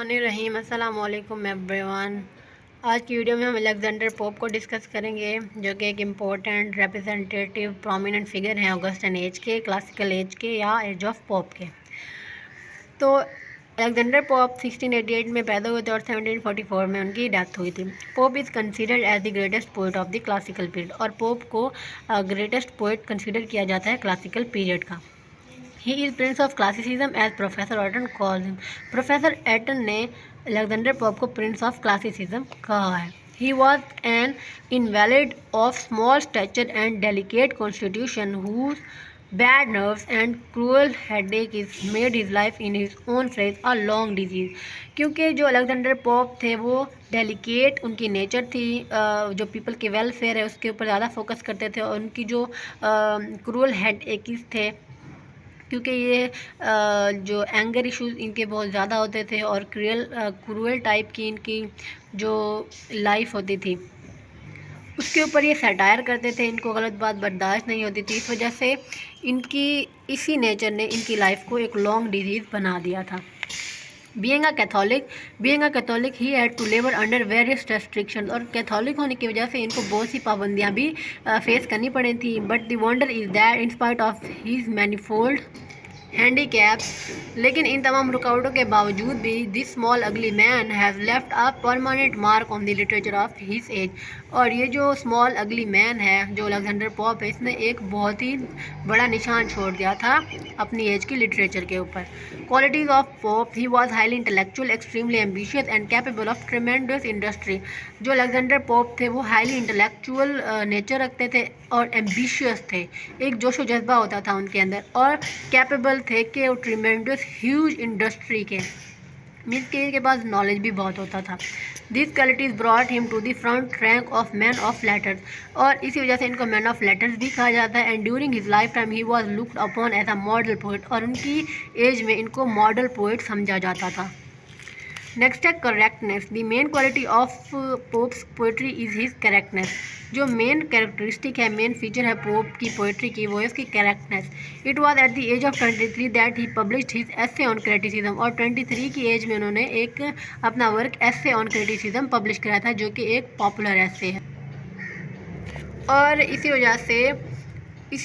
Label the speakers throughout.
Speaker 1: बिस्मिल्लाहिर्रहमानिर्रहीम। अस्सलाम वालेकुम एवरीवन। आज की वीडियो में हम अलेक्जेंडर पोप को डिस्कस करेंगे, जो कि एक इम्पोर्टेंट रिप्रेजेंटेटिव प्रोमिनेंट फिगर हैं ऑगस्टन एज के, क्लासिकल एज के या एज ऑफ पोप के। तो अलेक्जेंडर पोप 1688 में पैदा हुए थे और 1744 में उनकी डेथ हुई थी। Pope is considered as the greatest poet of the classical period, और पोप को ग्रेटेस्ट पोएट कंसिडर किया जाता है क्लासिकल पीरियड का। He is prince of classicism as professor Elton calls him. Professor Elton ने अलेक्जेंडर पोप को prince of classicism कहा है। He was an invalid of small stature and delicate constitution whose bad nerves and cruel headache is made his life in his own phrase a long disease. क्योंकि जो Alexander pope थे वो delicate उनकी nature थी, जो people के welfare है उसके ऊपर ज़्यादा फोकस करते थे, और उनकी जो क्रूअल हेडेक्स थे, क्योंकि ये जो एंगर इश्यूज इनके बहुत ज़्यादा होते थे और क्रूअल टाइप की इनकी जो लाइफ होती थी उसके ऊपर ये सटायर करते थे। इनको गलत बात बर्दाश्त नहीं होती थी, इस वजह से इनकी इसी नेचर ने इनकी लाइफ को एक लॉन्ग डिजीज़ बना दिया था। Being a Catholic he had to labour under various restrictions, और कैथोलिक होने की वजह से इनको बहुत सी पाबंदियां भी फेस करनी पड़ी थी। But the wonder is that in spite of his manifold handicaps, लेकिन इन तमाम रुकावटों के बावजूद भी दिस स्मॉल अगली man has left a permanent mark on the literature of his age. और ये जो स्मॉल अगली मैन है, जो अलेक्जेंडर पोप है, इसने एक बहुत ही बड़ा निशान छोड़ दिया था अपनी एज की लिटरेचर के ऊपर। Qualities of pope: he was highly intellectual, extremely ambitious and capable of ट्रेमेंडस industry. जो अलेक्जेंडर पोप थे वो हाईली इंटेलेक्चुअल नेचर रखते थे और एम्बिशियस थे, एक जोशो जज्बा होता था उनके अंदर, और कैपेबल थे कि वो ट्रिमेंडस ह्यूज इंडस्ट्री के मीन्स के इनके पास नॉलेज भी बहुत होता था। This qualities brought him to the front rank of man of letters, और इसी वजह से इनको मैन ऑफ लेटर्स भी कहा जाता है। And during his life time he was looked upon as a model poet, और उनकी एज में इनको मॉडल पोइट समझा जाता था। नेक्स्ट है correctness. The main quality of Pope's poetry is his correctness. जो मेन कैरेक्टरिस्टिक है, मेन फीचर है पोप की पोइट्री की, वो है उसकी correctness. It was at the age of 23 that he published his essay on criticism, और 23 की एज में उन्होंने एक अपना work essay on criticism publish कराया था, जो कि एक पॉपुलर एसे है। और इसी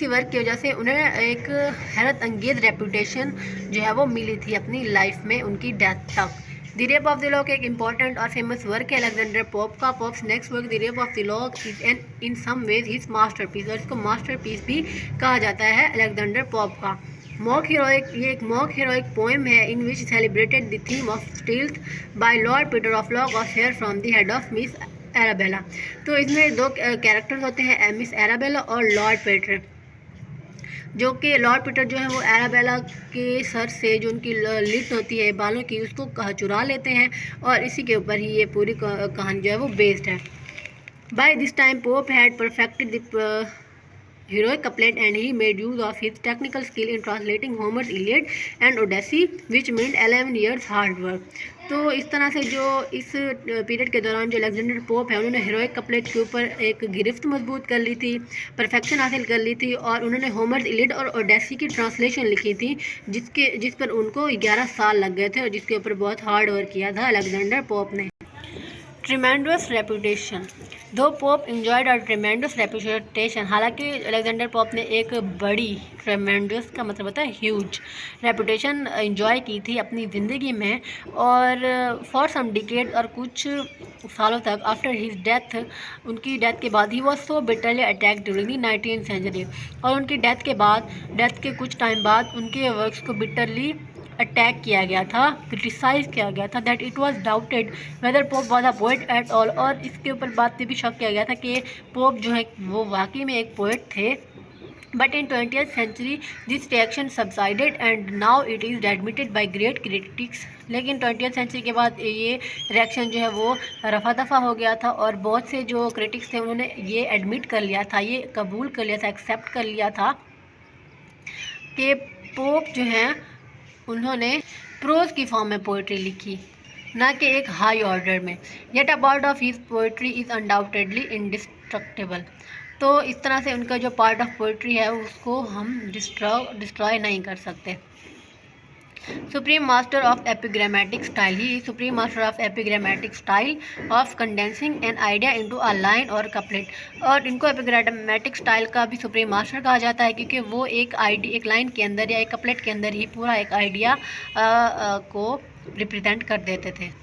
Speaker 1: वर्क की वजह से उन्हें एक हैरत अंगेज रेपुटेशन जो है वो मिली थी अपनी लाइफ में उनकी डेथ तक। The rape of the lock एक इम्पॉर्टेंट और फेमस वर्क है अलेक्जेंडर पोप का। Pope's next work the rape of the lock is an in some ways his masterpiece, और इसको मास्टरपीस भी कहा जाता है अलेक्जेंडर पोप का। मॉक हीरोइक, ये एक मॉक हीरोइक पोएम है in which celebrated the theme of stealth by lord Peter of lock of hair from the head of miss Arabella. तो इसमें दो कैरेक्टर्स होते हैं, मिस एराबेला और लॉर्ड पीटर, जो कि लॉर्ड पीटर जो है वो एराबेला के सर से जो उनकी लिट होती है बालों की, उसको चुरा लेते हैं, और इसी के ऊपर ही ये पूरी कहानी जो है वो बेस्ड है। By this time Pope had perfected the heroic couplet and he made use of his technical skill in translating Homer's Iliad and Odyssey, which meant 11 years hard work। तो इस तरह से जो इस पीरियड के दौरान जो अलेक्जेंडर पोप है उन्होंने हीरोइक कपलेट के ऊपर एक गिरफ्त मजबूत कर ली थी, परफेक्शन हासिल कर ली थी, और उन्होंने होमर्स इलियड और ओडेसी की ट्रांसलेशन लिखी थी, जिस पर उनको 11 साल लग गए थे, और जिसके ऊपर बहुत हार्ड वर्क किया था अलेक्जेंडर पोप ने। Tremendous reputation. Though Pope enjoyed a tremendous reputation, हालांकि अलेक्जेंडर पोप ने एक बड़ी, ट्रिमेंडस का मतलब होता है ह्यूज, रेपुटेशन इंजॉय की थी अपनी ज़िंदगी में, और फॉर सम डिकेड, और कुछ सालों तक आफ्टर हिज डेथ, उनकी डेथ के बाद he was so bitterly attack during the 19th century, और उनकी डेथ के कुछ टाइम बाद उनके वर्क्स को बिटरली अटैक किया गया था, क्रिटिसाइज किया गया था, that it was doubted whether Pope was a poet at all, और इसके ऊपर बात पे भी शक किया गया था कि पोप जो है वो वाकई में एक पोएट थे। But in 20th century this reaction subsided and now it is admitted by great critics. लेकिन 20th सेंचुरी के बाद ये रिएक्शन जो है वो रफा दफा हो गया था, और बहुत से जो क्रिटिक्स थे उन्होंने ये एडमिट कर लिया था, ये कबूल कर लिया था, एक्सेप्ट कर लिया था कि पोप जो हैं उन्होंने प्रोज की फॉर्म में पोइट्री लिखी, ना कि एक हाई ऑर्डर में। Yet a part of his poetry is undoubtedly indestructible. तो इस तरह से उनका जो पार्ट ऑफ पोइट्री है उसको हम डिस्ट्रॉय नहीं कर सकते। Supreme master of epigrammatic style, he supreme master of epigrammatic style of condensing an idea into a line और कपलेट। और इनको एपिग्रामेटिक स्टाइल का भी सुप्रीम मास्टर कहा जाता है क्योंकि वो एक लाइन के अंदर या एक कपलेट के अंदर ही पूरा एक आइडिया को रिप्रेजेंट कर देते थे।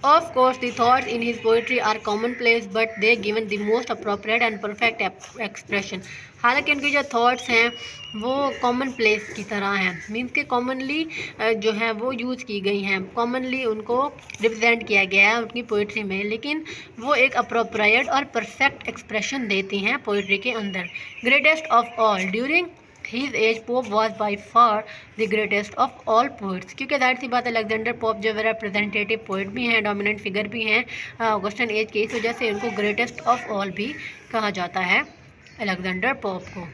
Speaker 1: Of course, the thoughts in his poetry are commonplace, but they given the most appropriate and perfect expression. हालांकि उनके जो थॉट्स हैं वो कॉमन प्लेस की तरह हैं, मीन्स के कॉमनली जो है वो यूज़ की गई हैं, कॉमनली उनको रिप्रेजेंट किया गया है उनकी पोइट्री में, लेकिन वो एक अप्रोप्रिएट और परफेक्ट एक्सप्रेशन देती हैं पोइट्री के अंदर। Greatest of all during His age, Pope was by far the greatest of all poets। क्योंकि जाहिर सी बात अलेक्जेंडर पोप जो रिप्रेजेंटेटिव पोइट भी हैं, डोमिनेंट फिगर भी हैं ऑगस्टन एज की, इस वजह से उनको ग्रेटेस्ट ऑफ ऑल भी कहा जाता है अलेक्जेंडर पोप को।